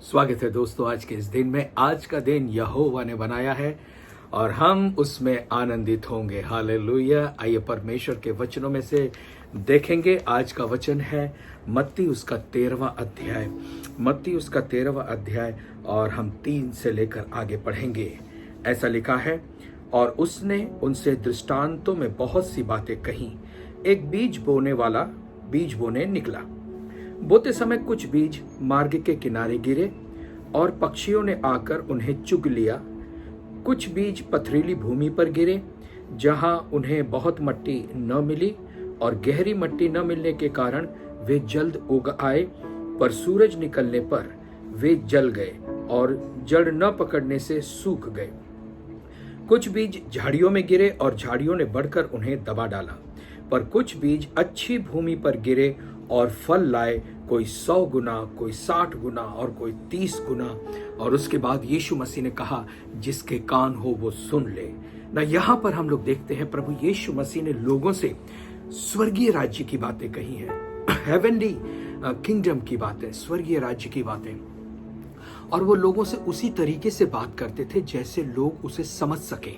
स्वागत है दोस्तों आज के इस दिन में। आज का दिन यहोवा ने बनाया है और हम उसमें आनंदित होंगे। हालेलुया। आइए परमेश्वर के वचनों में से देखेंगे। आज का वचन है मत्ती उसका 13वां अध्याय। मत्ती उसका 13वां अध्याय और हम 3 से लेकर आगे पढ़ेंगे। ऐसा लिखा है, और उसने उनसे दृष्टांतों में बहुत सी बातें कही। एक बीज बोने वाला बीज बोने निकला। बोते समय कुछ बीज मार्ग के किनारे गिरे और पक्षियों ने आकर उन्हें चुग लिया। कुछ बीज पथरीली भूमि पर गिरे, जहां उन्हें बहुत मट्टी न मिली और गहरी मट्टी न मिलने के कारण वे जल्द उग आए, पर सूरज निकलने पर वे जल गए और जड़ न पकड़ने से सूख गए। कुछ बीज झाड़ियों में गिरे और झाड़ियों ने बढ़कर उन्हें दबा डाला। पर कुछ बीज अच्छी भूमि पर गिरे और फल लाए, कोई 100 गुना, कोई 60 गुना और कोई 30 गुना। और उसके बाद यीशु मसीह ने कहा, जिसके कान हो वो सुन ले। ना यहाँ पर हम लोग देखते हैं प्रभु यीशु मसीह ने लोगों से स्वर्गीय राज्य की बातें कही हैं, हेवनली किंगडम की बातें, स्वर्गीय राज्य की बातें। और वो लोगों से उसी तरीके से बात करते थे जैसे लोग उसे समझ सके।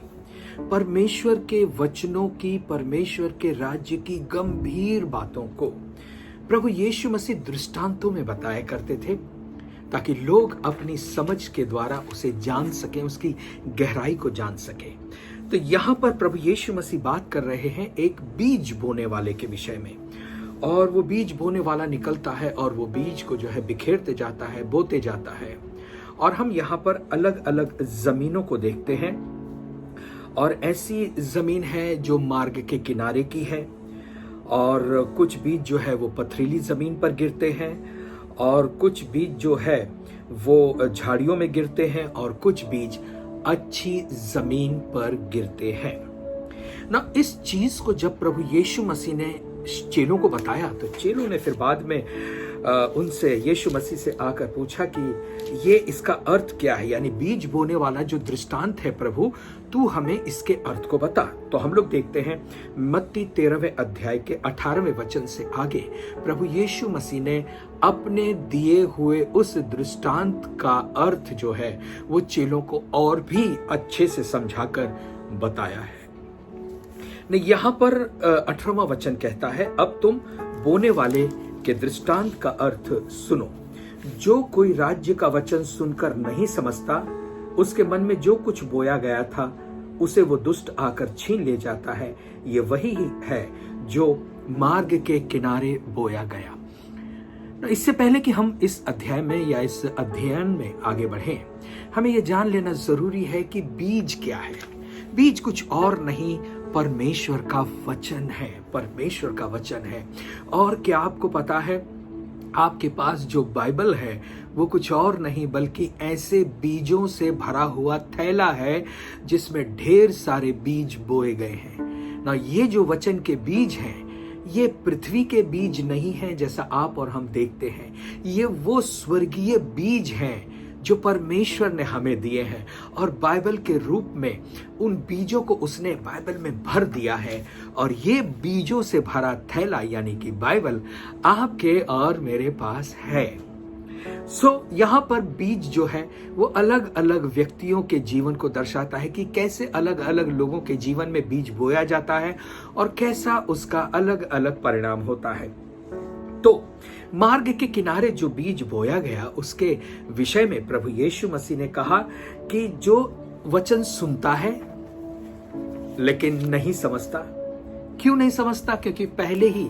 परमेश्वर के वचनों की, परमेश्वर के राज्य की गंभीर बातों को प्रभु यीशु मसीह दृष्टांतों में बताया करते थे, ताकि लोग अपनी समझ के द्वारा उसे जान सकें, उसकी गहराई को जान सकें। तो यहाँ पर प्रभु यीशु मसीह बात कर रहे हैं एक बीज बोने वाले के विषय में। और वो बीज बोने वाला निकलता है और वो बीज को जो है बिखेरते जाता है, बोते जाता है। और हम यहाँ पर अलग अलग जमीनों को देखते हैं। और ऐसी जमीन है जो मार्ग के किनारे की है, और कुछ बीज जो है वो पथरीली जमीन पर गिरते हैं, और कुछ बीज जो है वो झाड़ियों में गिरते हैं, और कुछ बीज अच्छी जमीन पर गिरते हैं ना। इस चीज को जब प्रभु यीशु मसीह ने चेलों को बताया, तो चेलों ने फिर बाद में उनसे, यीशु मसीह से आकर पूछा कि ये इसका अर्थ क्या है, यानी बीज बोने वाला जो दृष्टांत है प्रभु, तू हमें इसके अर्थ को बता। तो हम लोग देखते हैं मत्ती 13वें अध्याय के 18वें वचन से आगे प्रभु यीशु मसीह ने अपने दिए हुए उस दृष्टांत का अर्थ जो है वो चेलों को और भी अच्छे से समझाकर बताया है। यहाँ पर 18वां वचन कहता है, अब तुम बोने वाले के दृष्टांत का अर्थ सुनो। जो कोई राज्य का वचन सुनकर नहीं समझता, उसके मन में जो कुछ बोया गया था उसे वो दुष्ट आकर छीन ले जाता है। ये वही है जो मार्ग के किनारे बोया गया। इससे पहले कि हम इस अध्याय में या इस अध्ययन में आगे बढ़ें, हमें ये जान लेना जरूरी है कि बीज क्या है। बीज कुछ और नहीं, परमेश्वर का वचन है। परमेश्वर का वचन है। और क्या आपको पता है, आपके पास जो बाइबल है वो कुछ और नहीं बल्कि ऐसे बीजों से भरा हुआ थैला है जिसमें ढेर सारे बीज बोए गए हैं ना। ये जो वचन के बीज हैं, ये पृथ्वी के बीज नहीं हैं जैसा आप और हम देखते हैं। ये वो स्वर्गीय बीज हैं जो परमेश्वर ने हमें दिए हैं, और बाइबल के रूप में उन बीजों को उसने बाइबल में भर दिया है। और ये बीजों से भरा थैला यानी कि बाइबल आपके और मेरे पास है। यहाँ पर बीज जो है वो अलग अलग व्यक्तियों के जीवन को दर्शाता है कि कैसे अलग अलग लोगों के जीवन में बीज बोया जाता है और कैसा उसका अलग अलग परिणाम होता है। तो मार्ग के किनारे जो बीज बोया गया उसके विषय में प्रभु यीशु मसीह ने कहा कि जो वचन सुनता है लेकिन नहीं समझता। क्यों नहीं समझता? क्योंकि पहले ही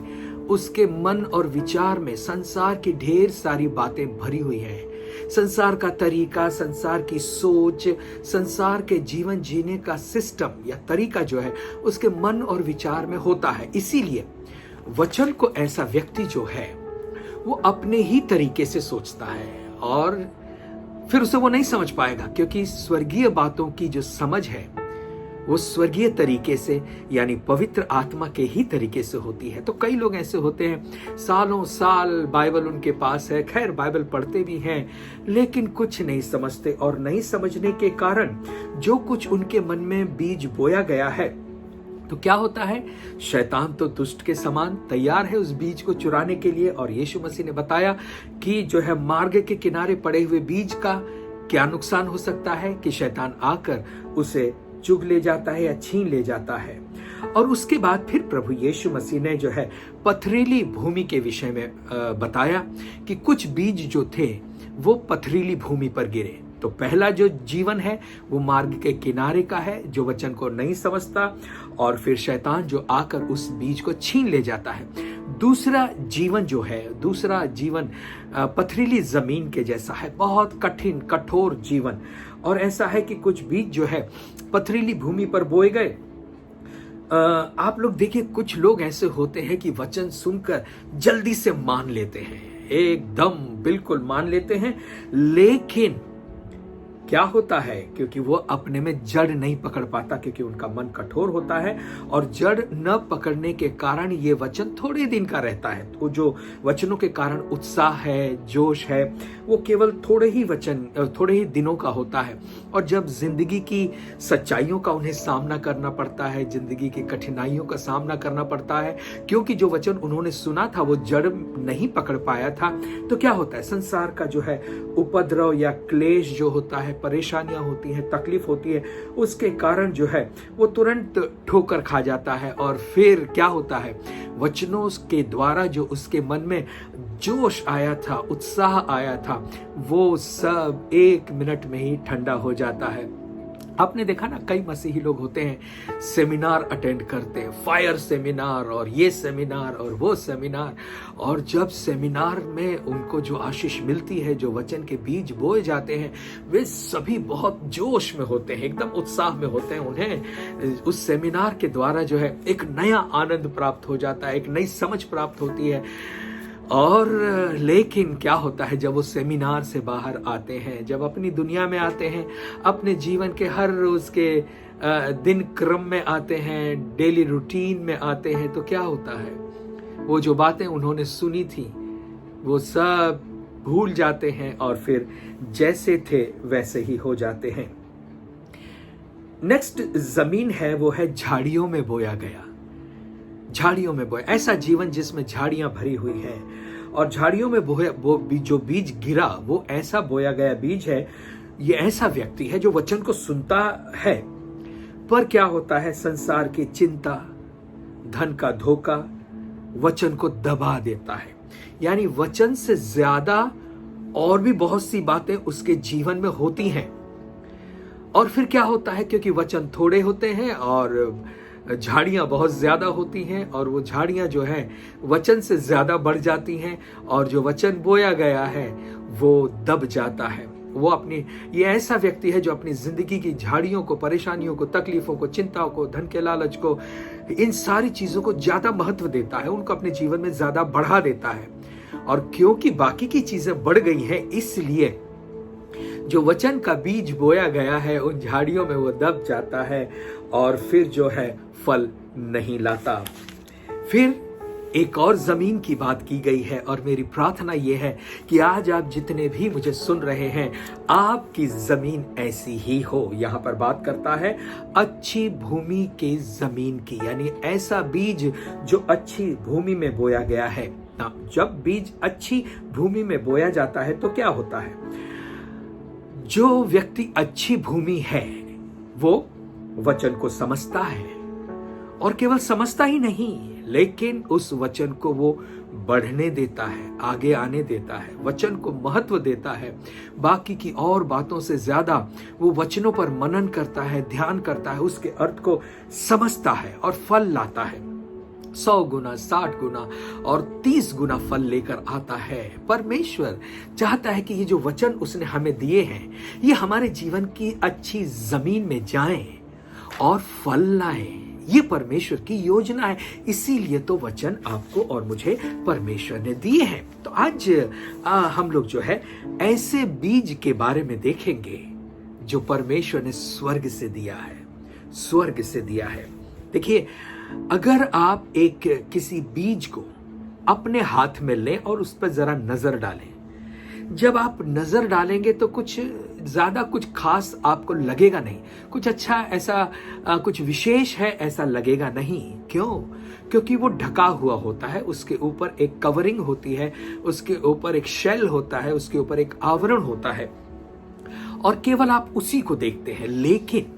उसके मन और विचार में संसार की ढेर सारी बातें भरी हुई हैं। संसार का तरीका, संसार की सोच, संसार के जीवन जीने का सिस्टम या तरीका जो है उसके मन और विचार में होता है। इसीलिए वचन को ऐसा व्यक्ति जो है वो अपने ही तरीके से सोचता है और फिर उसे वो नहीं समझ पाएगा, क्योंकि स्वर्गीय बातों की जो समझ है वो स्वर्गीय तरीके से यानी पवित्र आत्मा के ही तरीके से होती है। तो कई लोग ऐसे होते हैं, सालों साल बाइबल उनके पास है, खैर बाइबल पढ़ते भी हैं, लेकिन कुछ नहीं समझते। और नहीं समझने के कारण जो कुछ उनके मन में बीज बोया गया है तो क्या होता है, शैतान तो दुष्ट के समान तैयार है उस बीज को चुराने के लिए। और यीशु मसीह ने बताया कि जो है मार्ग के किनारे पड़े हुए बीज का क्या नुकसान हो सकता है, कि शैतान आकर उसे चुग ले जाता है या छीन ले जाता है। और उसके बाद फिर प्रभु यीशु मसीह ने जो है पथरीली भूमि के विषय में बताया कि कुछ बीज जो थे वो पथरीली भूमि पर गिरे। तो पहला जो जीवन है वो मार्ग के किनारे का है, जो वचन को नहीं समझता, और फिर शैतान जो आकर उस बीज को छीन ले जाता है। दूसरा जीवन जो है, दूसरा जीवन पथरीली जमीन के जैसा है, बहुत कठिन कठोर जीवन। और ऐसा है कि कुछ बीज जो है पथरीली भूमि पर बोए गए। आप लोग देखिए, कुछ लोग ऐसे होते हैं कि वचन सुनकर जल्दी से मान लेते हैं, एकदम बिल्कुल मान लेते हैं, लेकिन क्या होता है, क्योंकि वो अपने में जड़ नहीं पकड़ पाता, क्योंकि उनका मन कठोर होता है, और जड़ न पकड़ने के कारण ये वचन थोड़े दिन का रहता है। तो जो वचनों के कारण उत्साह है, जोश है, वो केवल थोड़े ही दिनों का होता है। और जब जिंदगी की सच्चाइयों का उन्हें सामना करना पड़ता है, जिंदगी की कठिनाइयों का सामना करना पड़ता है, क्योंकि जो वचन उन्होंने सुना था वो जड़ नहीं पकड़ पाया था, तो क्या होता है, संसार का जो है उपद्रव या क्लेश जो होता है, परेशानियां होती हैं, तकलीफ होती है, उसके कारण जो है वो तुरंत ठोकर खा जाता है। और फिर क्या होता है, वचनों के द्वारा जो उसके मन में जोश आया था, उत्साह आया था, वो सब 1 मिनट में ही ठंडा हो जाता है। आपने देखा ना, कई मसीही लोग होते हैं, सेमिनार अटेंड करते हैं, फायर सेमिनार और ये सेमिनार और वो सेमिनार, और जब सेमिनार में उनको जो आशीष मिलती है, जो वचन के बीज बोए जाते हैं, वे सभी बहुत जोश में होते हैं, एकदम उत्साह में होते हैं। उन्हें उस सेमिनार के द्वारा जो है एक नया आनंद प्राप्त हो जाता है, एक नई समझ प्राप्त होती है। और लेकिन क्या होता है, जब वो सेमिनार से बाहर आते हैं, जब अपनी दुनिया में आते हैं, अपने जीवन के हर रोज के दिन क्रम में आते हैं, डेली रूटीन में आते हैं, तो क्या होता है, वो जो बातें उन्होंने सुनी थी वो सब भूल जाते हैं, और फिर जैसे थे वैसे ही हो जाते हैं। नेक्स्ट जमीन है, वो है झाड़ियों में बोया गया। झाड़ियों में बोया, ऐसा जीवन जिसमें झाड़ियां भरी हुई है, और झाड़ियों में जो बीज गिरा वो ऐसा बोया गया बीज है। ये ऐसा व्यक्ति है जो वचन को सुनता है, पर क्या होता है, संसार की चिंता, धन का धोखा वचन को दबा देता है। यानी वचन से ज्यादा और भी बहुत सी बातें उसके जीवन में होती हैं। और फिर क्या होता है, क्योंकि वचन थोड़े होते हैं और झाड़ियां बहुत ज्यादा होती हैं, और वो झाड़ियां जो है वचन से ज्यादा बढ़ जाती हैं, और जो वचन बोया गया है वो दब जाता है। वो ये ऐसा व्यक्ति है जो अपनी जिंदगी की झाड़ियों को, परेशानियों को, तकलीफों को, चिंताओं को, धन के लालच को, इन सारी चीजों को ज्यादा महत्व देता है, उनको अपने जीवन में ज्यादा बढ़ा देता है। और क्योंकि बाकी की चीजें बढ़ गई हैं, इसलिए जो वचन का बीज बोया गया है उन झाड़ियों में वो दब जाता है, और फिर जो है फल नहीं लाता। फिर एक और जमीन की बात की गई है, और मेरी प्रार्थना ये है कि आज आप जितने भी मुझे सुन रहे हैं, आपकी जमीन ऐसी ही हो। यहां पर बात करता है अच्छी भूमि के जमीन की, यानी ऐसा बीज जो अच्छी भूमि में बोया गया है। जब बीज अच्छी भूमि में बोया जाता है तो क्या होता है, जो व्यक्ति अच्छी भूमि है वो वचन को समझता है, और केवल समझता ही नहीं, लेकिन उस वचन को वो बढ़ने देता है, आगे आने देता है, वचन को महत्व देता है। बाकी की और बातों से ज्यादा वो वचनों पर मनन करता है, ध्यान करता है, उसके अर्थ को समझता है और फल लाता है। 100 गुना, 60 गुना और 30 गुना फल लेकर आता है। परमेश्वर चाहता है कि ये जो वचन उसने हमें दिए हैं, ये हमारे जीवन की अच्छी जमीन में जाएं और फल लाएं। ये परमेश्वर की योजना है, इसीलिए तो वचन आपको और मुझे परमेश्वर ने दिए हैं। तो आज हम लोग जो है ऐसे बीज के बारे में देखेंगे जो परमेश्वर ने स्वर्ग से दिया है, स्वर्ग से दिया है। देखिए, अगर आप किसी बीज को अपने हाथ में लें और उस पर जरा नजर डालें, जब आप नजर डालेंगे तो कुछ ज्यादा कुछ खास आपको लगेगा नहीं, कुछ अच्छा ऐसा कुछ विशेष है ऐसा लगेगा नहीं। क्यों? क्योंकि वो ढका हुआ होता है, उसके ऊपर एक कवरिंग होती है, उसके ऊपर एक शेल होता है, उसके ऊपर एक आवरण होता है और केवल आप उसी को देखते हैं। लेकिन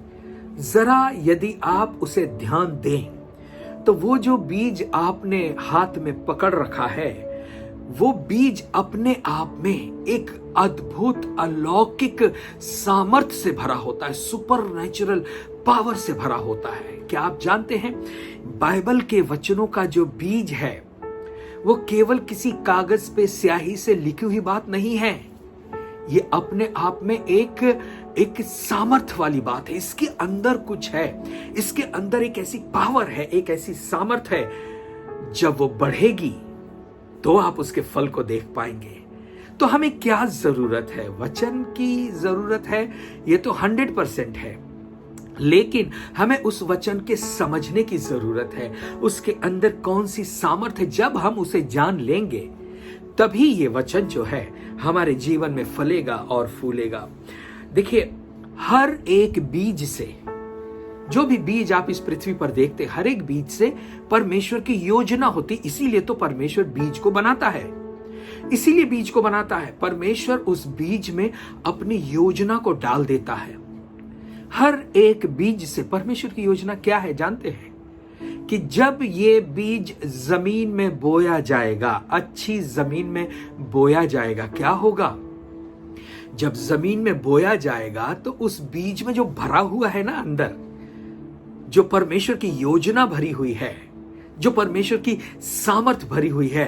जरा यदि आप उसे ध्यान दें तो वो जो बीज आपने हाथ में पकड़ रखा है, वो बीज अपने आप में एक अद्भुत अलौकिक सामर्थ्य से भरा होता है, सुपर नेचुरल पावर से भरा होता है। क्या आप जानते हैं, बाइबल के वचनों का जो बीज है वो केवल किसी कागज पे स्याही से लिखी हुई बात नहीं है। ये अपने आप में एक सामर्थ्य वाली बात है। इसके अंदर कुछ है, इसके अंदर एक ऐसी पावर है, एक ऐसी सामर्थ्य है, जब वो बढ़ेगी तो आप उसके फल को देख पाएंगे। तो हमें क्या जरूरत है? वचन की जरूरत है, ये तो 100% है, लेकिन हमें उस वचन के समझने की जरूरत है। उसके अंदर कौन सी सामर्थ्य है, जब हम उसे जान लेंगे तभी ये वचन जो है हमारे जीवन में फलेगा और फूलेगा। देखिए, हर एक बीज से, जो भी बीज आप इस पृथ्वी पर देखते, हर एक बीज से परमेश्वर की योजना होती। इसीलिए तो परमेश्वर बीज को बनाता है, इसीलिए बीज को बनाता है। परमेश्वर उस बीज में अपनी योजना को डाल देता है। हर एक बीज से परमेश्वर की योजना क्या है जानते हैं? कि जब ये बीज जमीन में बोया जाएगा, अच्छी जमीन में बोया जाएगा, क्या होगा? जब जमीन में बोया जाएगा तो उस बीज में जो भरा हुआ है ना अंदर, जो परमेश्वर की योजना भरी हुई है, जो परमेश्वर की सामर्थ भरी हुई है,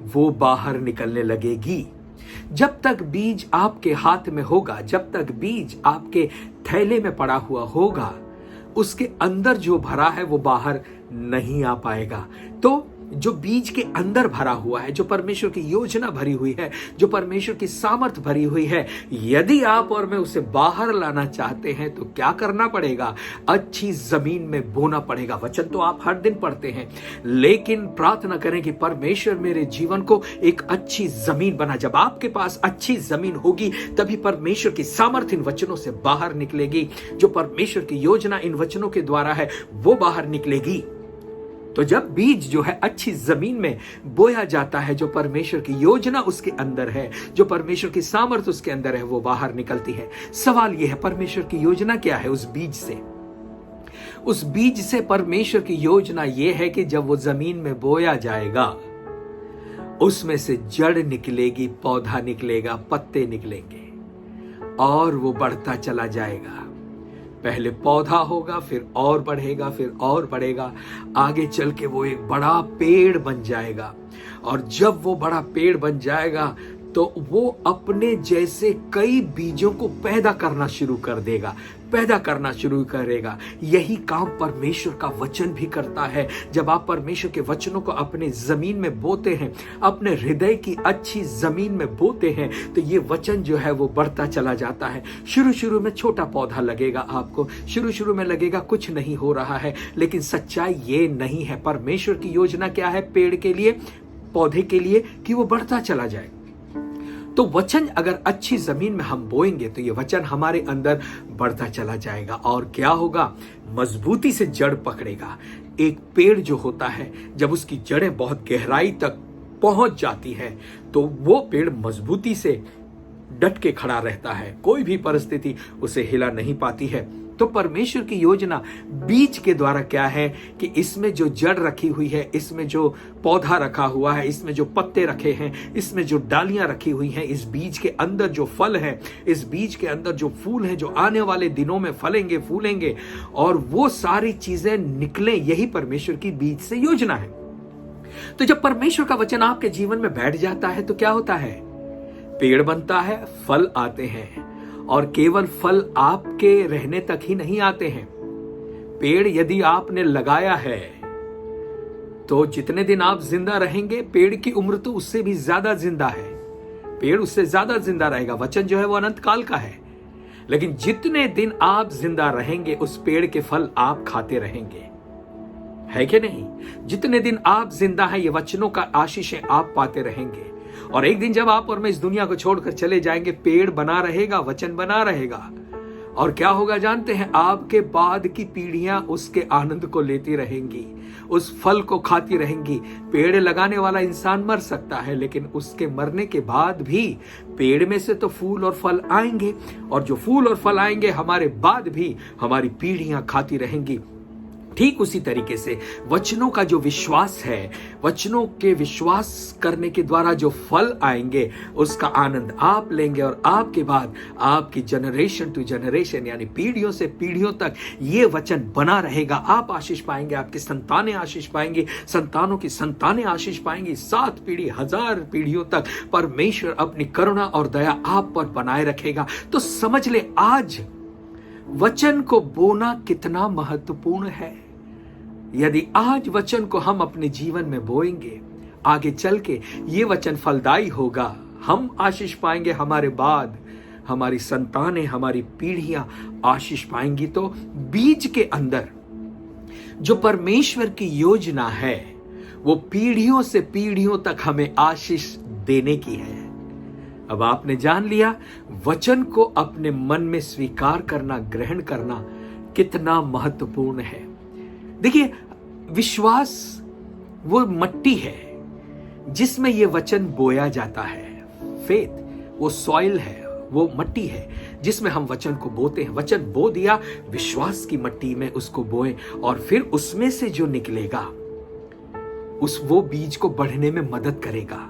वो बाहर निकलने लगेगी। जब तक बीज आपके हाथ में होगा, जब तक बीज आपके थैले में पड़ा हुआ होगा, उसके अंदर जो भरा है वो बाहर नहीं आ पाएगा। तो जो बीज के अंदर भरा हुआ है, जो परमेश्वर की योजना भरी हुई है, जो परमेश्वर की सामर्थ भरी हुई है, यदि आप और मैं उसे बाहर लाना चाहते हैं तो क्या करना पड़ेगा? अच्छी जमीन में बोना पड़ेगा। वचन तो आप हर दिन पढ़ते हैं, लेकिन प्रार्थना करें कि परमेश्वर मेरे जीवन को एक अच्छी जमीन बना। जब आपके पास अच्छी जमीन होगी तभी परमेश्वर की सामर्थ इन वचनों से बाहर निकलेगी। जो परमेश्वर की योजना इन वचनों के द्वारा है वो बाहर निकलेगी। तो जब बीज जो है अच्छी जमीन में बोया जाता है, जो परमेश्वर की योजना उसके अंदर है, जो परमेश्वर की सामर्थ उसके अंदर है, वो बाहर निकलती है। सवाल यह है, परमेश्वर की योजना क्या है उस बीज से? उस बीज से परमेश्वर की योजना यह है कि जब वो जमीन में बोया जाएगा, उसमें से जड़ निकलेगी, पौधा निकलेगा, पत्ते निकलेंगे और वो बढ़ता चला जाएगा। पहले पौधा होगा, फिर और बढ़ेगा, फिर और बढ़ेगा, आगे चल के वो एक बड़ा पेड़ बन जाएगा। और जब वो बड़ा पेड़ बन जाएगा तो वो अपने जैसे कई बीजों को पैदा करना शुरू कर देगा, पैदा करना शुरू करेगा। यही काम परमेश्वर का वचन भी करता है। जब आप परमेश्वर के वचनों को अपने जमीन में बोते हैं, अपने हृदय की अच्छी जमीन में बोते हैं, तो ये वचन जो है वो बढ़ता चला जाता है। शुरू में छोटा पौधा लगेगा, आपको शुरू में लगेगा कुछ नहीं हो रहा है, लेकिन सच्चाई ये नहीं है। परमेश्वर की योजना क्या है पेड़ के लिए, पौधे के लिए? कि वो बढ़ता चला जाए। तो वचन अगर अच्छी जमीन में हम बोएंगे तो ये वचन हमारे अंदर बढ़ता चला जाएगा और क्या होगा? मजबूती से जड़ पकड़ेगा। एक पेड़ जो होता है, जब उसकी जड़ें बहुत गहराई तक पहुंच जाती है तो वो पेड़ मजबूती से डट के खड़ा रहता है, कोई भी परिस्थिति उसे हिला नहीं पाती है। तो परमेश्वर की योजना बीज के द्वारा क्या है कि इसमें जो जड़ रखी हुई है, इसमें जो पौधा रखा हुआ है, इसमें जो पत्ते रखे हैं, इसमें जो डालियां रखी हुई हैं, इस बीज के अंदर जो फल है, इस बीज के अंदर जो फूल है, जो आने वाले दिनों में फलेंगे, फूलेंगे और वो सारी चीजें निकलें, यही परमेश्वर की बीज से योजना है। तो जब परमेश्वर का वचन आपके जीवन में बैठ जाता है तो क्या होता है? पेड़ बनता है, फल आते हैं और केवल फल आपके रहने तक ही नहीं आते हैं। पेड़ यदि आपने लगाया है तो जितने दिन आप जिंदा रहेंगे, पेड़ की उम्र तो उससे भी ज्यादा जिंदा है, पेड़ उससे ज्यादा जिंदा रहेगा। वचन जो है वो अनंत काल का है, लेकिन जितने दिन आप जिंदा रहेंगे उस पेड़ के फल आप खाते रहेंगे, है कि नहीं? जितने दिन आप जिंदा हैं ये वचनों का आशीष आप पाते रहेंगे। और एक दिन जब आप और मैं इस दुनिया को छोड़कर चले जाएंगे, पेड़ बना रहेगा, वचन बना रहेगा। और क्या होगा जानते हैं? आपके बाद की पीढ़ियां उसके आनंद को लेती रहेंगी, उस फल को खाती रहेंगी। पेड़ लगाने वाला इंसान मर सकता है, लेकिन उसके मरने के बाद भी पेड़ में से तो फूल और फल आएंगे, और जो फूल और फल आएंगे हमारे बाद भी हमारी पीढ़ियां खाती रहेंगी। ठीक उसी तरीके से वचनों का जो विश्वास है, वचनों के विश्वास करने के द्वारा जो फल आएंगे, उसका आनंद आप लेंगे, और आपके बाद आपकी जनरेशन टू जनरेशन, यानी पीढ़ियों से पीढ़ियों तक ये वचन बना रहेगा। आप आशीष पाएंगे, आपकी संतानें आशीष पाएंगी, संतानों की संतानें आशीष पाएंगी। 7 पीढ़ी, 1000 पीढ़ियों तक परमेश्वर अपनी करुणा और दया आप पर बनाए रखेगा। तो समझ ले, आज वचन को बोना कितना महत्वपूर्ण है। यदि आज वचन को हम अपने जीवन में बोएंगे, आगे चल के ये वचन फलदायी होगा, हम आशीष पाएंगे, हमारे बाद हमारी संतानें, हमारी पीढ़ियां आशीष पाएंगी। तो बीज के अंदर जो परमेश्वर की योजना है, वो पीढ़ियों से पीढ़ियों तक हमें आशीष देने की है। अब आपने जान लिया, वचन को अपने मन में स्वीकार करना, ग्रहण करना कितना महत्वपूर्ण है। देखिए, विश्वास वो मट्टी है जिसमें ये वचन बोया जाता है। फेथ वो सॉइल है, वो मट्टी है जिसमें हम वचन को बोते हैं। वचन बो दिया, विश्वास की मट्टी में उसको बोए, और फिर उसमें से जो निकलेगा वो बीज को बढ़ने में मदद करेगा।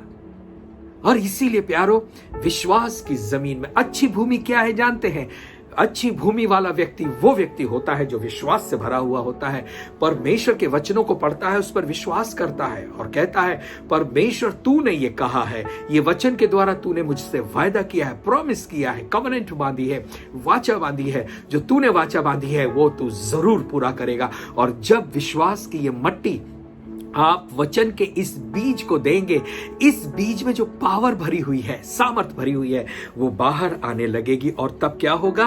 और इसीलिए प्यारो, विश्वास की जमीन में अच्छी भूमि क्या है जानते हैं? अच्छी भूमि वाला व्यक्ति वो व्यक्ति होता है जो विश्वास से भरा हुआ होता है, परमेश्वर के वचनों को पढ़ता है, उस पर विश्वास करता है और कहता है, परमेश्वर तूने ये कहा है, ये वचन के द्वारा तूने मुझसे वायदा किया है, प्रॉमिस किया है, कवेनेंट बांधी है, वाचा बांधी है, जो तूने वाचा बांधी है वो तू जरूर पूरा करेगा। और जब विश्वास की ये मट्टी आप वचन के इस बीज को देंगे, इस बीज में जो पावर भरी हुई है, सामर्थ भरी हुई है, वो बाहर आने लगेगी। और तब क्या होगा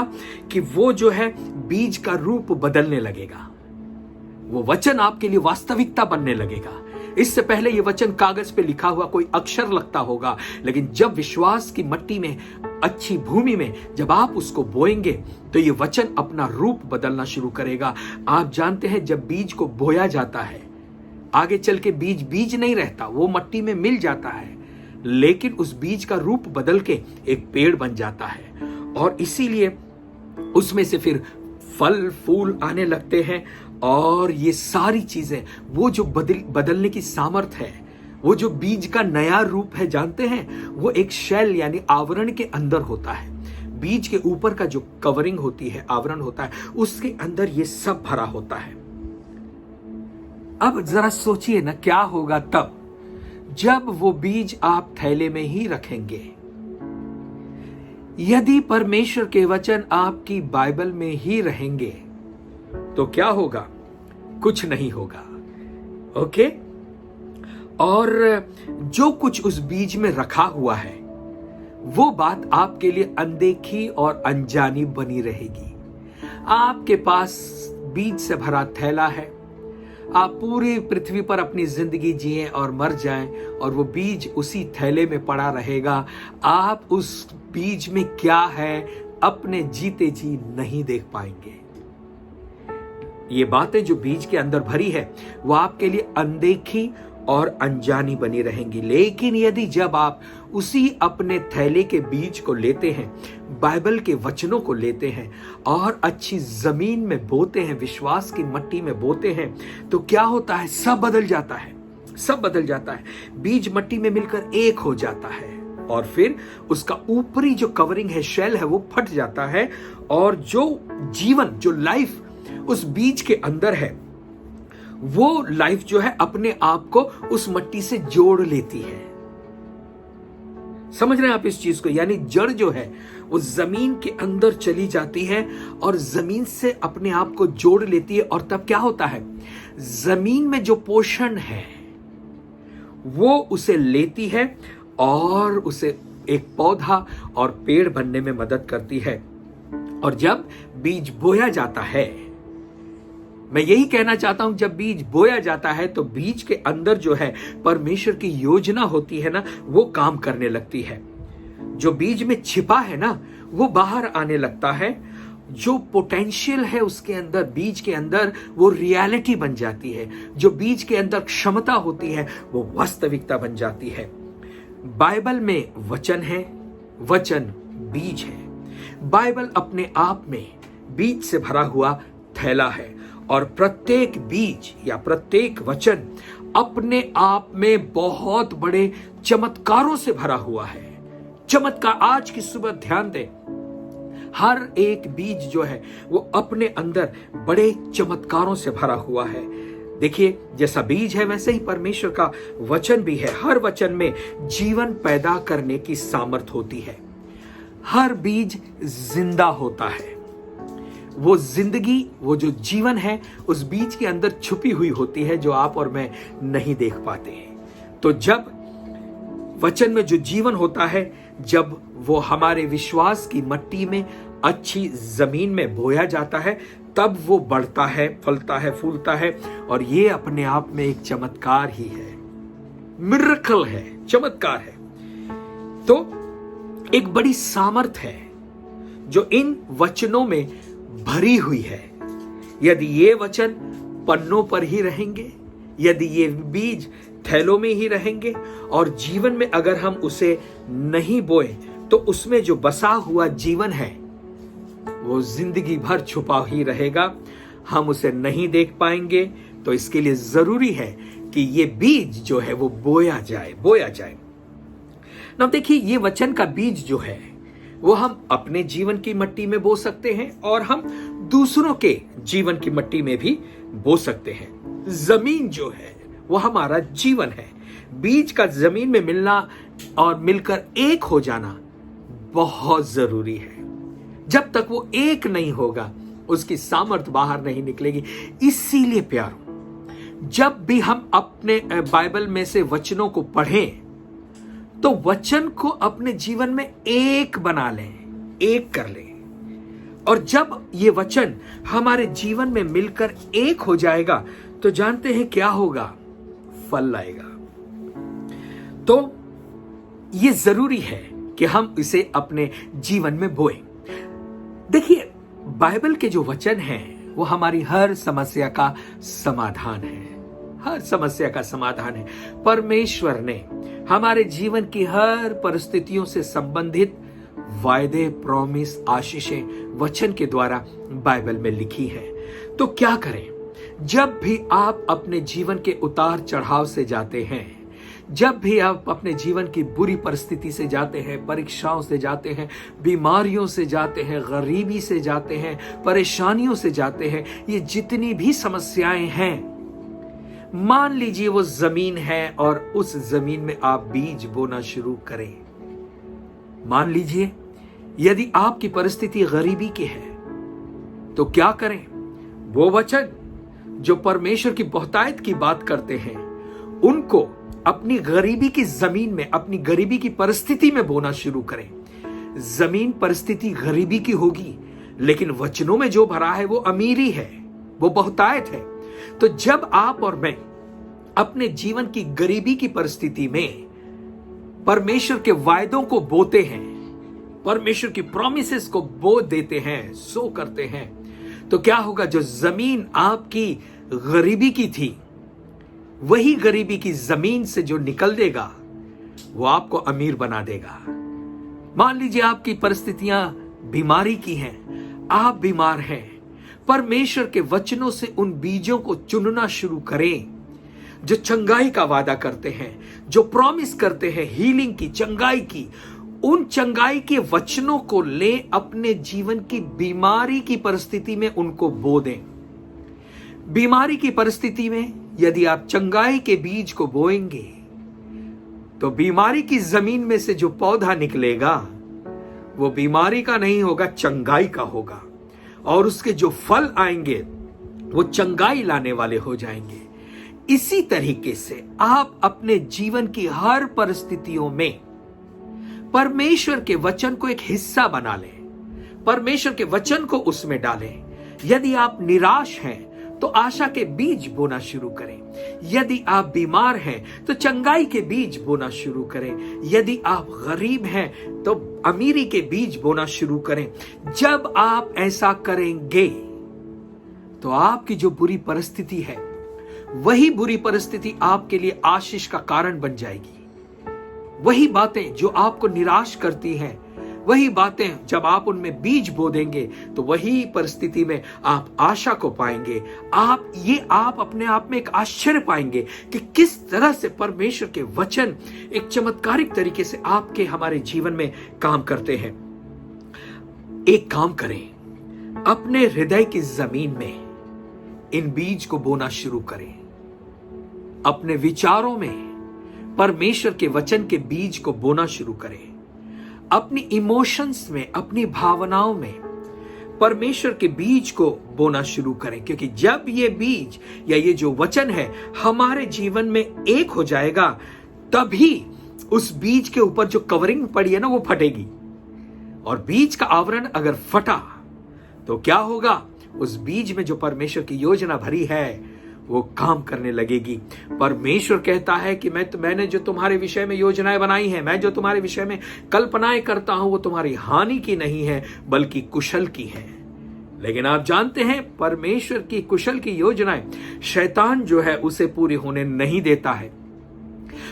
कि वो जो है बीज का रूप बदलने लगेगा, वो वचन आपके लिए वास्तविकता बनने लगेगा। इससे पहले ये वचन कागज पे लिखा हुआ कोई अक्षर लगता होगा, लेकिन जब विश्वास की मट्टी में, अच्छी भूमि में जब आप उसको बोएंगे, तो ये वचन अपना रूप बदलना शुरू करेगा। आप जानते हैं, जब बीज को बोया जाता है, आगे चल के बीज नहीं रहता, वो मट्टी में मिल जाता है, लेकिन उस बीज का रूप बदल के एक पेड़ बन जाता है। और इसीलिए उसमें से फिर फल फूल आने लगते हैं। और ये सारी चीजें, वो जो बदलने की सामर्थ है, वो जो बीज का नया रूप है, जानते हैं, वो एक शेल यानी आवरण के अंदर होता है। बीज के ऊपर का जो कवरिंग होती है, आवरण होता है, उसके अंदर ये सब भरा होता है। अब जरा सोचिए ना, क्या होगा तब जब वो बीज आप थैले में ही रखेंगे। यदि परमेश्वर के वचन आपकी बाइबल में ही रहेंगे तो क्या होगा? कुछ नहीं होगा। ओके? और जो कुछ उस बीज में रखा हुआ है, वो बात आपके लिए अनदेखी और अनजानी बनी रहेगी। आपके पास बीज से भरा थैला है, आप पूरी पृथ्वी पर अपनी जिंदगी जिए और मर जाएं, और वो बीज उसी थैले में पड़ा रहेगा। आप उस बीज में क्या है अपने जीते जी नहीं देख पाएंगे। ये बातें जो बीज के अंदर भरी है, वो आपके लिए अनदेखी और अनजानी बनी रहेंगी। लेकिन यदि जब आप उसी अपने थैले के बीज को लेते हैं, बाइबल के वचनों को लेते हैं और अच्छी जमीन में बोते हैं, विश्वास की मट्टी में बोते हैं, तो क्या होता है? सब बदल जाता है, सब बदल जाता है। बीज मट्टी में मिलकर एक हो जाता है, और फिर उसका ऊपरी जो कवरिंग है, शेल है, वो फट जाता है, और जो जीवन, जो लाइफ उस बीज के अंदर है, वो लाइफ जो है अपने आप को उस मट्टी से जोड़ लेती है। समझ रहे हैं आप इस चीज को? यानी जड़ जो है वो जमीन के अंदर चली जाती है और जमीन से अपने आप को जोड़ लेती है। और तब क्या होता है? जमीन में जो पोषण है वो उसे लेती है और उसे एक पौधा और पेड़ बनने में मदद करती है। और जब बीज बोया जाता है, मैं यही कहना चाहता हूं, जब बीज बोया जाता है तो बीज के अंदर जो है परमेश्वर की योजना होती है ना, वो काम करने लगती है। जो बीज में छिपा है ना, वो बाहर आने लगता है। जो पोटेंशियल है उसके अंदर, बीज के अंदर, वो रियलिटी बन जाती है। जो बीज के अंदर क्षमता होती है वो वास्तविकता बन जाती है। बाइबल में वचन है, वचन बीज है। बाइबल अपने आप में बीज से भरा हुआ थैला है, और प्रत्येक बीज या प्रत्येक वचन अपने आप में बहुत बड़े चमत्कारों से भरा हुआ है। चमत्कार, आज की सुबह ध्यान दें, हर एक बीज जो है वो अपने अंदर बड़े चमत्कारों से भरा हुआ है। देखिए, जैसा बीज है वैसे ही परमेश्वर का वचन भी है। हर वचन में जीवन पैदा करने की सामर्थ होती है। हर बीज जिंदा होता है। वो जिंदगी, वो जो जीवन है उस बीज के अंदर छुपी हुई होती है, जो आप और मैं नहीं देख पाते हैं। तो जब वचन में जो जीवन होता है, जब वो हमारे विश्वास की मिट्टी में, अच्छी जमीन में बोया जाता है, तब वो बढ़ता है, फलता है, फूलता है। और ये अपने आप में एक चमत्कार ही है, मिरेकल है, चमत्कार है। तो एक बड़ी सामर्थ है जो इन वचनों में भरी हुई है। यदि ये वचन पन्नों पर ही रहेंगे, यदि ये बीज थैलों में ही रहेंगे, और जीवन में अगर हम उसे नहीं बोए, तो उसमें जो बसा हुआ जीवन है वो जिंदगी भर छुपा ही रहेगा। हम उसे नहीं देख पाएंगे। तो इसके लिए जरूरी है कि ये बीज जो है वो बोया जाए। ना देखिए, ये वचन का बीज जो है वो हम अपने जीवन की मिट्टी में बो सकते हैं, और हम दूसरों के जीवन की मिट्टी में भी बो सकते हैं। जमीन जो है वो हमारा जीवन है। बीज का जमीन में मिलना और मिलकर एक हो जाना बहुत जरूरी है। जब तक वो एक नहीं होगा, उसकी सामर्थ बाहर नहीं निकलेगी। इसीलिए प्यारो, जब भी हम अपने बाइबल में से वचनों को पढ़ें, तो वचन को अपने जीवन में एक बना लें, एक कर लें। और जब ये वचन हमारे जीवन में मिलकर एक हो जाएगा, तो जानते हैं क्या होगा? फल लाएगा। तो ये जरूरी है कि हम इसे अपने जीवन में बोएं। देखिए, बाइबल के जो वचन हैं वो हमारी हर समस्या का समाधान है। हर समस्या का समाधान है। परमेश्वर ने हमारे जीवन की हर परिस्थितियों से संबंधित वायदे, प्रॉमिस, आशीषें वचन के द्वारा बाइबल में लिखी हैं। तो क्या करें? जब भी आप अपने जीवन के उतार चढ़ाव से जाते हैं, जब भी आप अपने जीवन की बुरी परिस्थिति से जाते हैं, परीक्षाओं से जाते हैं, बीमारियों से जाते हैं, गरीबी से जाते हैं, परेशानियों से जाते हैं, ये जितनी भी समस्याएं हैं, मान लीजिए वो जमीन है और उस जमीन में आप बीज बोना शुरू करें। मान लीजिए यदि आपकी परिस्थिति गरीबी की है, तो क्या करें? वो वचन जो परमेश्वर की बहुतायत की बात करते हैं, उनको अपनी गरीबी की जमीन में, अपनी गरीबी की परिस्थिति में बोना शुरू करें। जमीन परिस्थिति गरीबी की होगी, लेकिन वचनों में जो भरा है वो अमीरी है, वो बहुतायत है। तो जब आप और मैं अपने जीवन की गरीबी की परिस्थिति में परमेश्वर के वायदों को बोते हैं, परमेश्वर की प्रॉमिसेस को बो देते हैं, सो करते हैं, तो क्या होगा? जो जमीन आपकी गरीबी की थी, वही गरीबी की जमीन से जो निकल देगा, वो आपको अमीर बना देगा। मान लीजिए आपकी परिस्थितियां बीमारी की हैं, आप बीमार हैं, परमेश्वर के वचनों से उन बीजों को चुनना शुरू करें जो चंगाई का वादा करते हैं, जो प्रॉमिस करते हैं हीलिंग की, चंगाई की। उन चंगाई के वचनों को ले अपने जीवन की बीमारी की परिस्थिति में उनको बो दें। बीमारी की परिस्थिति में यदि आप चंगाई के बीज को बोएंगे, तो बीमारी की जमीन में से जो पौधा निकलेगा वो बीमारी का नहीं होगा, चंगाई का होगा। और उसके जो फल आएंगे वो चंगाई लाने वाले हो जाएंगे। इसी तरीके से आप अपने जीवन की हर परिस्थितियों में परमेश्वर के वचन को एक हिस्सा बना लें, परमेश्वर के वचन को उसमें डालें। यदि आप निराश हैं, तो आशा के बीज बोना शुरू करें। यदि आप बीमार हैं तो चंगाई के बीज बोना शुरू करें। यदि आप गरीब हैं तो अमीरी के बीज बोना शुरू करें। जब आप ऐसा करेंगे तो आपकी जो बुरी परिस्थिति है, वही बुरी परिस्थिति आपके लिए आशीष का कारण बन जाएगी। वही बातें जो आपको निराश करती हैं, वही बातें जब आप उनमें बीज बो देंगे तो वही परिस्थिति में आप आशा को पाएंगे। आप अपने आप में एक आश्चर्य पाएंगे कि किस तरह से परमेश्वर के वचन एक चमत्कारिक तरीके से आपके हमारे जीवन में काम करते हैं। एक काम करें, अपने हृदय की जमीन में इन बीज को बोना शुरू करें। अपने विचारों में परमेश्वर के वचन के बीज को बोना शुरू करें। अपनी इमोशंस में, अपनी भावनाओं में परमेश्वर के बीज को बोना शुरू करें, क्योंकि जब ये बीज या ये जो वचन है हमारे जीवन में एक हो जाएगा, तभी उस बीज के ऊपर जो कवरिंग पड़ी है ना, वो फटेगी। और बीज का आवरण अगर फटा तो क्या होगा? उस बीज में जो परमेश्वर की योजना भरी है वो काम करने लगेगी। परमेश्वर कहता है कि मैंने जो तुम्हारे विषय में योजनाएं बनाई हैं, मैं जो तुम्हारे विषय में कल्पनाएं करता हूं, वो तुम्हारी हानि की नहीं है बल्कि कुशल की है। लेकिन आप जानते हैं, परमेश्वर की कुशल की योजनाएं शैतान जो है उसे पूरी होने नहीं देता है।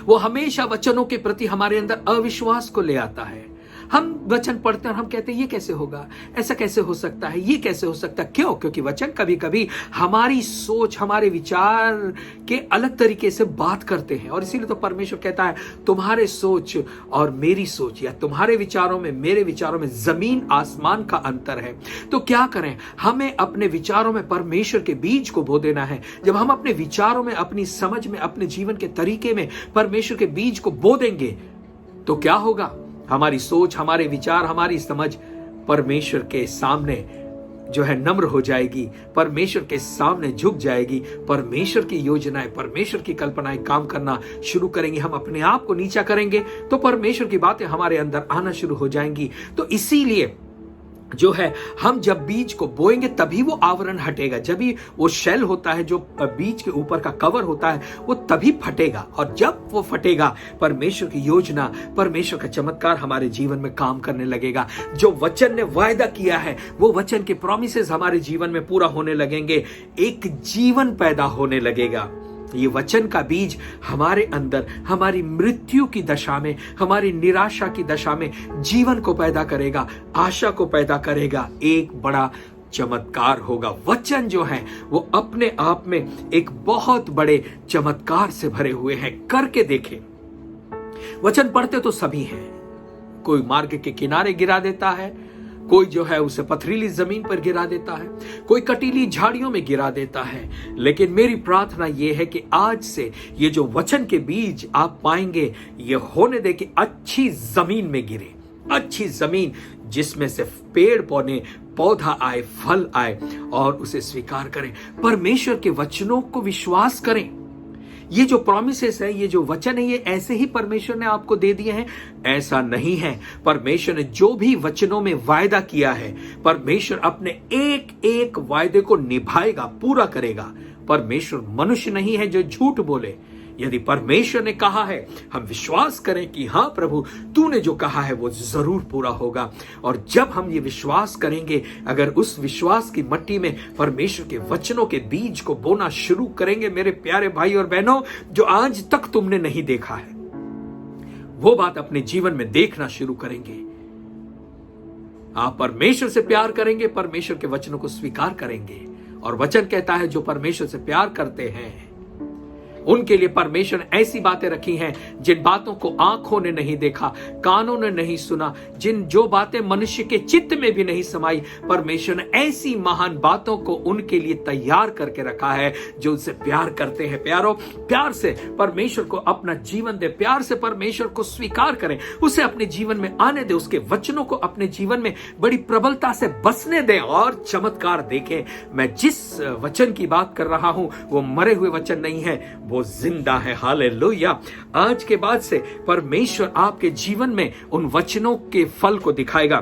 वो हमेशा वचनों के प्रति हमारे अंदर अविश्वास को ले आता है। हम वचन पढ़ते हैं और हम कहते हैं ये कैसे होगा, ऐसा कैसे हो सकता है, ये कैसे हो सकता है। क्यों? क्योंकि वचन कभी कभी हमारी सोच, हमारे विचार के अलग तरीके से बात करते हैं। और इसीलिए तो परमेश्वर कहता है तुम्हारे सोच और मेरी सोच, या तुम्हारे विचारों में मेरे विचारों में जमीन आसमान का अंतर है। तो क्या करें? हमें अपने विचारों में परमेश्वर के बीज को बो देना है। जब हम अपने विचारों में, अपनी समझ में, अपने जीवन के तरीके में परमेश्वर के बीज को बो देंगे तो क्या होगा? हमारी सोच, हमारे विचार, हमारी समझ परमेश्वर के सामने जो है नम्र हो जाएगी, परमेश्वर के सामने झुक जाएगी। परमेश्वर की योजनाएं, परमेश्वर की कल्पनाएं काम करना शुरू करेंगी। हम अपने आप को नीचा करेंगे तो परमेश्वर की बातें हमारे अंदर आना शुरू हो जाएंगी। तो इसीलिए जो है, हम जब बीज को बोएंगे तभी वो आवरण हटेगा। जब भी वो शेल होता है, जो बीज के ऊपर का कवर होता है, वो तभी फटेगा। और जब वो फटेगा, परमेश्वर की योजना, परमेश्वर का चमत्कार हमारे जीवन में काम करने लगेगा। जो वचन ने वायदा किया है, वो वचन के प्रॉमिसेस हमारे जीवन में पूरा होने लगेंगे। एक जीवन पैदा होने लगेगा। ये वचन का बीज हमारे अंदर, हमारी मृत्यु की दशा में, हमारी निराशा की दशा में जीवन को पैदा करेगा, आशा को पैदा करेगा। एक बड़ा चमत्कार होगा। वचन जो है वो अपने आप में एक बहुत बड़े चमत्कार से भरे हुए हैं। करके देखें। वचन पढ़ते तो सभी हैं। कोई मार्ग के किनारे गिरा देता है, कोई जो है उसे पथरीली जमीन पर गिरा देता है, कोई कटीली झाड़ियों में गिरा देता है। लेकिन मेरी प्रार्थना यह है कि आज से ये जो वचन के बीज आप पाएंगे, ये होने दे कि अच्छी जमीन में गिरे। अच्छी जमीन जिसमें से पेड़ पौधा आए, फल आए, और उसे स्वीकार करें। परमेश्वर के वचनों को विश्वास करें। ये जो प्रॉमिसेस है, ये जो वचन है, ये ऐसे ही परमेश्वर ने आपको दे दिए हैं, ऐसा नहीं है। परमेश्वर ने जो भी वचनों में वायदा किया है, परमेश्वर अपने एक एक वायदे को निभाएगा, पूरा करेगा। परमेश्वर मनुष्य नहीं है जो झूठ बोले। यदि परमेश्वर ने कहा है, हम विश्वास करें कि हाँ प्रभु, तूने जो कहा है वो जरूर पूरा होगा। और जब हम ये विश्वास करेंगे, अगर उस विश्वास की मट्टी में परमेश्वर के वचनों के बीज को बोना शुरू करेंगे, मेरे प्यारे भाई और बहनों, जो आज तक तुमने नहीं देखा है, वो बात अपने जीवन में देखना शुरू करेंगे। आप परमेश्वर से प्यार करेंगे, परमेश्वर के वचनों को स्वीकार करेंगे। और वचन कहता है, जो परमेश्वर से प्यार करते हैं उनके लिए परमेश्वर ने ऐसी बातें रखी हैं जिन बातों को आंखों ने नहीं देखा, कानों ने नहीं सुना, जो बातें मनुष्य के चित्त में भी नहीं समाई। परमेश्वर ने ऐसी महान बातों को उनके लिए तैयार करके रखा है जो उनसे प्यार करते हैं। प्यारो, प्यार से परमेश्वर को अपना जीवन दे, प्यार से परमेश्वर को स्वीकार करें, उसे अपने जीवन में आने दे, उसके वचनों को अपने जीवन में बड़ी प्रबलता से बसने दें और चमत्कार देखें। मैं जिस वचन की बात कर रहा हूं वो मरे हुए वचन नहीं है, वो जिंदा है। हालेलुया। आज के बाद से परमेश्वर आपके जीवन में उन वचनों के फल को दिखाएगा।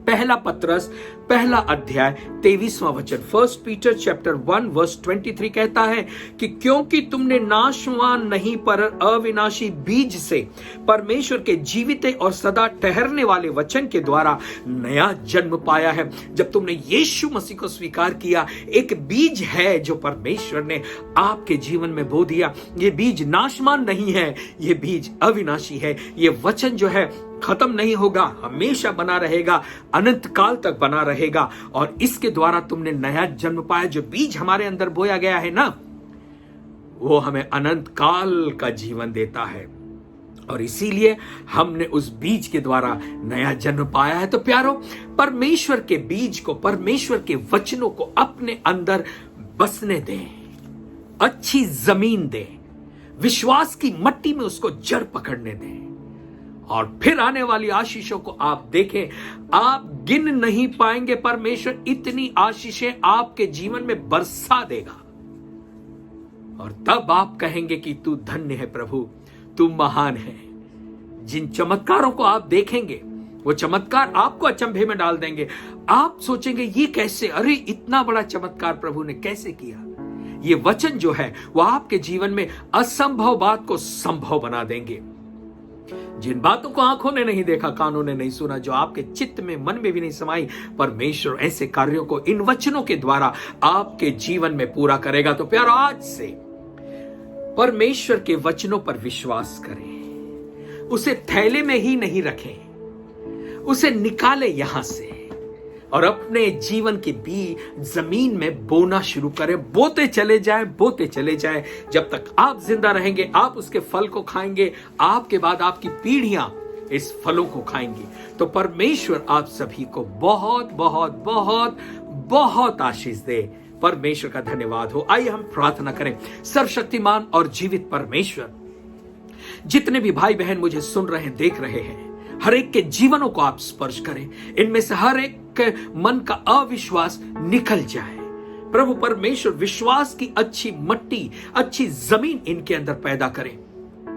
पहला पत्रस पहला अध्याय 23वां वचन, 1 पीटर चैप्टर 1 वर्स 23 कहता है कि क्योंकि तुमने नाशवान नहीं पर अविनाशी बीज से परमेश्वर के जीवित और सदा ठहरने वाले वचन के द्वारा नया जन्म पाया है। जब तुमने यीशु मसीह को स्वीकार किया, एक बीज है जो परमेश्वर ने आपके जीवन में बो दिया। ये बीज नाशवान नहीं है, ये बीज अविनाशी है। ये वचन जो है खत्म नहीं होगा, हमेशा बना रहेगा, अनंत काल तक बना रहेगा। और इसके द्वारा तुमने नया जन्म पाया। जो बीज हमारे अंदर बोया गया है ना, वो हमें अनंत काल का जीवन देता है। और इसीलिए हमने उस बीज के द्वारा नया जन्म पाया है। तो प्यारो, परमेश्वर के बीज को, परमेश्वर के वचनों को अपने अंदर बसने दें, अच्छी जमीन दें, विश्वास की मट्टी में उसको जड़ पकड़ने दें, और फिर आने वाली आशीषों को आप देखें। आप गिन नहीं पाएंगे, परमेश्वर इतनी आशीषें आपके जीवन में बरसा देगा। और तब आप कहेंगे कि तू धन्य है प्रभु, तू महान है। जिन चमत्कारों को आप देखेंगे, वो चमत्कार आपको अचंभे में डाल देंगे। आप सोचेंगे ये कैसे, अरे इतना बड़ा चमत्कार प्रभु ने कैसे किया। ये वचन जो है वो आपके जीवन में असंभव बात को संभव बना देंगे। जिन बातों को आंखों ने नहीं देखा, कानों ने नहीं सुना, जो आपके चित्त में, मन में भी नहीं समाई, परमेश्वर ऐसे कार्यों को इन वचनों के द्वारा आपके जीवन में पूरा करेगा। तो प्यारो, आज से परमेश्वर के वचनों पर विश्वास करें, उसे थैले में ही नहीं रखें, उसे निकालें यहां से और अपने जीवन की बीज जमीन में बोना शुरू करें। बोते चले जाएं, बोते चले जाएं। जब तक आप जिंदा रहेंगे, आप उसके फल को खाएंगे। आपके बाद आपकी पीढ़ियां इस फलों को खाएंगी। तो परमेश्वर आप सभी को बहुत बहुत बहुत बहुत आशीष दे। परमेश्वर का धन्यवाद हो। आइए हम प्रार्थना करें। सर्वशक्तिमान और जीवित परमेश्वर, जितने भी भाई बहन मुझे सुन रहे हैं, देख रहे हैं, हर एक के जीवनों को आप स्पर्श करें। इनमें से हर एक के मन का अविश्वास निकल जाए। प्रभु परमेश्वर, विश्वास की अच्छी मट्टी, अच्छी जमीन इनके अंदर पैदा करें,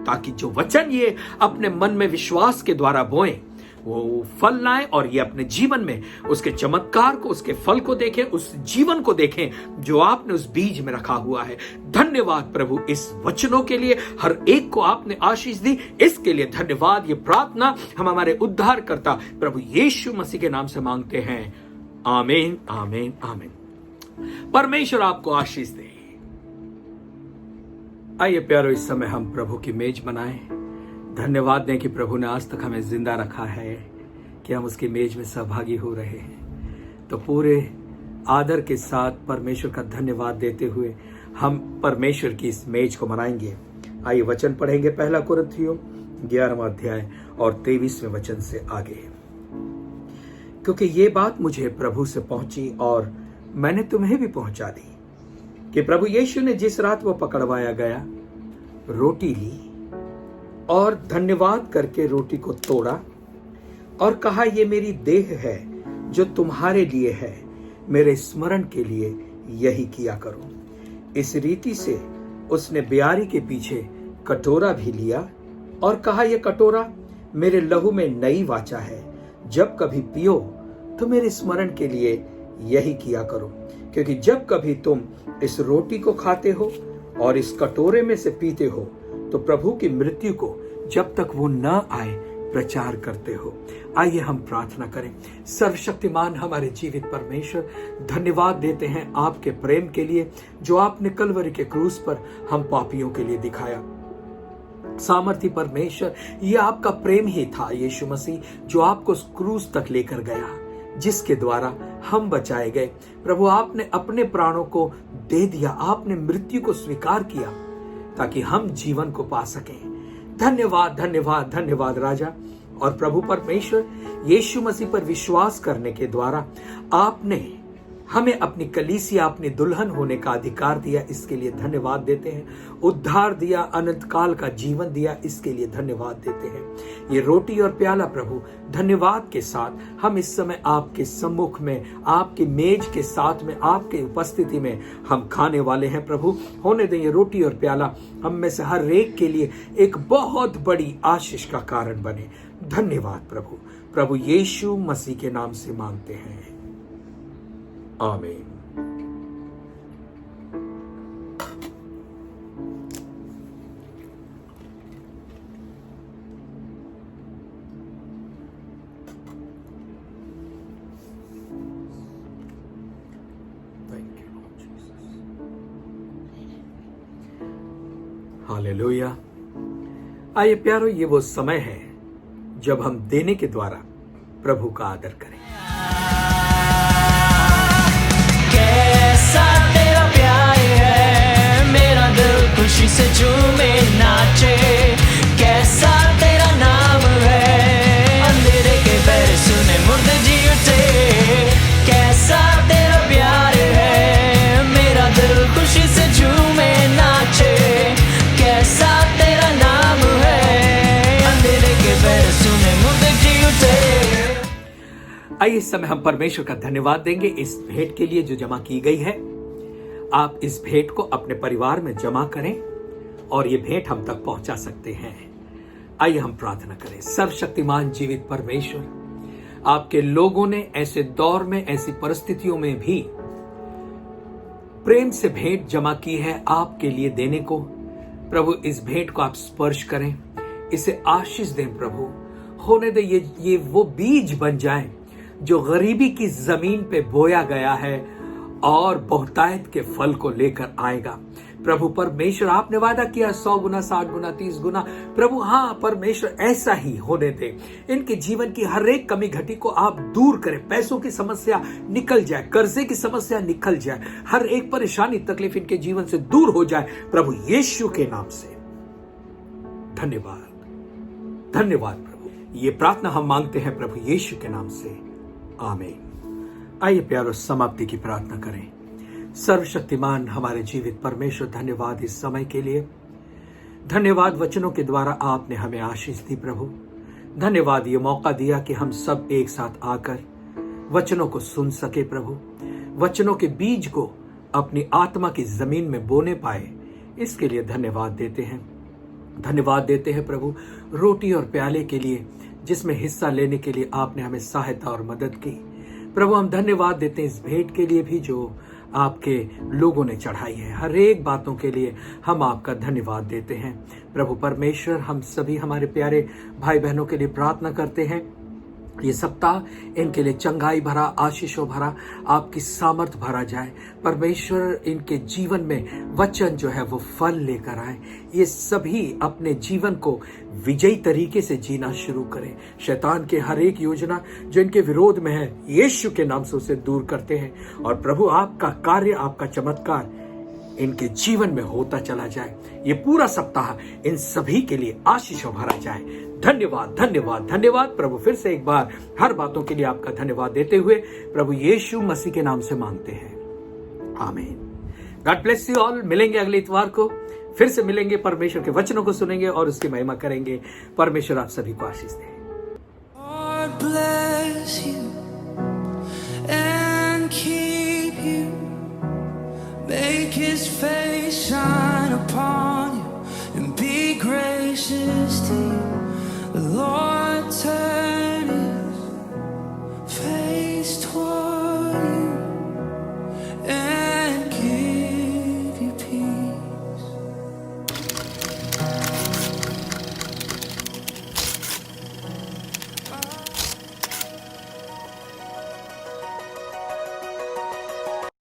ताकि जो वचन ये अपने मन में विश्वास के द्वारा बोएं, वो फल लाए और ये अपने जीवन में उसके चमत्कार को, उसके फल को देखें, उस जीवन को देखें जो आपने उस बीज में रखा हुआ है। धन्यवाद प्रभु इस वचनों के लिए, हर एक को आपने आशीष दी, इसके लिए धन्यवाद। ये प्रार्थना हम हमारे उद्धारकर्ता प्रभु यीशु मसीह के नाम से मांगते हैं। आमीन, आमीन, आमीन। परमेश्वर आपको आशीष दे। आइए प्यारो, इस समय हम प्रभु की मेज बनाएं। धन्यवाद दें कि प्रभु ने आज तक हमें जिंदा रखा है, कि हम उसकी मेज में सहभागी हो रहे हैं। तो पूरे आदर के साथ परमेश्वर का धन्यवाद देते हुए हम परमेश्वर की इस मेज को मनाएंगे। आइए वचन पढ़ेंगे। पहला कुरिन्थियों 11वां अध्याय और 23वें वचन से आगे। क्योंकि ये बात मुझे प्रभु से पहुंची और मैंने तुम्हें भी पहुंचा दी कि प्रभु यीशु ने जिस रात वो पकड़वाया गया, रोटी ली और धन्यवाद करके रोटी को तोड़ा और कहा, ये मेरी देह है जो तुम्हारे लिए है, मेरे स्मरण के लिए यही किया करो। इस रीति से उसने ब्यारी के पीछे कटोरा भी लिया और कहा, यह कटोरा मेरे लहू में नई वाचा है। जब कभी पियो तो मेरे स्मरण के लिए यही किया करो। क्योंकि जब कभी तुम इस रोटी को खाते हो और इस कटोरे में से पीते हो, तो प्रभु की मृत्यु को जब तक वो न आए प्रचार करते हो। आइए हम प्रार्थना करें। सर्वशक्तिमान हमारे जीवित परमेश्वर, धन्यवाद देते हैं आपके प्रेम के लिए, जो आपने कलवरी के क्रूस पर हम पापियों के लिए दिखाया। सामर्थी परमेश्वर, ये आपका प्रेम ही था यीशु मसीह, जो आपको क्रूस तक लेकर गया, जिसके द्वारा हम बचाए गए। प्रभु, आपने अपने प्राणों को दे दिया, आपने मृत्यु को स्वीकार किया ताकि हम जीवन को पा सकें। धन्यवाद, धन्यवाद, धन्यवाद राजा। और प्रभु परमेश्वर, यीशु मसीह पर विश्वास करने के द्वारा आपने हमें अपनी कलीसिया, अपनी दुल्हन होने का अधिकार दिया, इसके लिए धन्यवाद देते हैं। उद्धार दिया, अनंत काल का जीवन दिया, इसके लिए धन्यवाद देते हैं। ये रोटी और प्याला प्रभु धन्यवाद के साथ हम इस समय आपके सम्मुख में, आपकी मेज के साथ में, आपके उपस्थिति में हम खाने वाले हैं। प्रभु, होने दें ये रोटी और प्याला हम में से हर एक के लिए एक बहुत बड़ी आशीष का कारण बने। धन्यवाद प्रभु, प्रभु यीशु मसीह के नाम से मांगते हैं, आमीन। हालेलुया। आइए प्यारो, ये वो समय है जब हम देने के द्वारा प्रभु का आदर करें। कैसा तेरा प्यार है, मेरा दिल खुशी से झूमे नाचे। कैसा तेरा नाम है, अंधेरे के बैर सुने मुर्दे जी उठे। कैसा तेरा प्यार है, मेरा दिल खुशी से झूमे नाचे। कैसा तेरा नाम है, अंधेरे के बैर सुने मुर्दे जी उठे। आइए इस समय हम परमेश्वर का धन्यवाद देंगे इस भेंट के लिए जो जमा की गई है। आप इस भेंट को अपने परिवार में जमा करें और ये भेंट हम तक पहुंचा सकते हैं। आइए हम प्रार्थना करें। सर्वशक्तिमान जीवित परमेश्वर, आपके लोगों ने ऐसे दौर में, ऐसी परिस्थितियों में भी प्रेम से भेंट जमा की है आपके लिए देने को। प्रभु, इस भेंट को आप स्पर्श करें, इसे आशीष दें प्रभु। होने दे ये वो बीज बन जाए जो गरीबी की जमीन पे बोया गया है और बहुतायत के फल को लेकर आएगा। प्रभु परमेश्वर, आपने वादा किया 100 गुना, 60 गुना, 30 गुना। प्रभु हाँ परमेश्वर, ऐसा ही होने दे। इनके जीवन की हर एक कमी घटी को आप दूर करें। पैसों की समस्या निकल जाए, कर्जे की समस्या निकल जाए, हर एक परेशानी तकलीफ इनके जीवन से दूर हो जाए प्रभु यीशु के नाम से। धन्यवाद, धन्यवाद प्रभु। ये प्रार्थना हम मांगते हैं प्रभु यीशु के नाम से, आमीन। आइए प्यारो, समाप्ति की प्रार्थना करें। सर्वशक्तिमान हमारे जीवित परमेश्वर, धन्यवाद इस समय के लिए। धन्यवाद वचनों के द्वारा आपने हमें आशीष दी प्रभु। धन्यवाद ये मौका दिया कि हम सब एक साथ आकर वचनों को सुन सके प्रभु। वचनों के बीज को अपनी आत्मा की जमीन में बोने पाए, इसके लिए धन्यवाद देते हैं। धन्यवाद देते हैं प्रभु रोटी और प्याले के लिए, जिसमें हिस्सा लेने के लिए आपने हमें सहायता और मदद की। प्रभु हम धन्यवाद देते हैं इस भेंट के लिए भी जो आपके लोगों ने चढ़ाई है। हर एक बातों के लिए हम आपका धन्यवाद देते हैं प्रभु परमेश्वर। हम सभी हमारे प्यारे भाई बहनों के लिए प्रार्थना करते हैं। ये सप्ताह इनके लिए चंगाई भरा, आशीषों भरा, आपकी सामर्थ भरा जाए परमेश्वर। इनके जीवन में वचन जो है वो फल लेकर आए। ये सभी अपने जीवन को विजयी तरीके से जीना शुरू करें। शैतान के हर एक योजना जो इनके विरोध में है, यीशु के नाम से उसे दूर करते हैं। और प्रभु आपका कार्य, आपका चमत्कार इनके जीवन में होता चला जाए। ये पूरा सप्ताह इन सभी के लिए आशीषों भरा जाए। धन्यवाद, धन्यवाद, धन्यवाद प्रभु। फिर से एक बार हर बातों के लिए आपका धन्यवाद देते हुए प्रभु यीशु मसीह के नाम से मांगते हैं, आमीन। God bless you all. मिलेंगे अगले इतवार को, फिर से मिलेंगे, परमेश्वर के वचनों को सुनेंगे और उसकी महिमा करेंगे। परमेश्वर आप सभी को आशीष दे। God bless you and keep you. Make his face shine upon you and be gracious to you. The Lord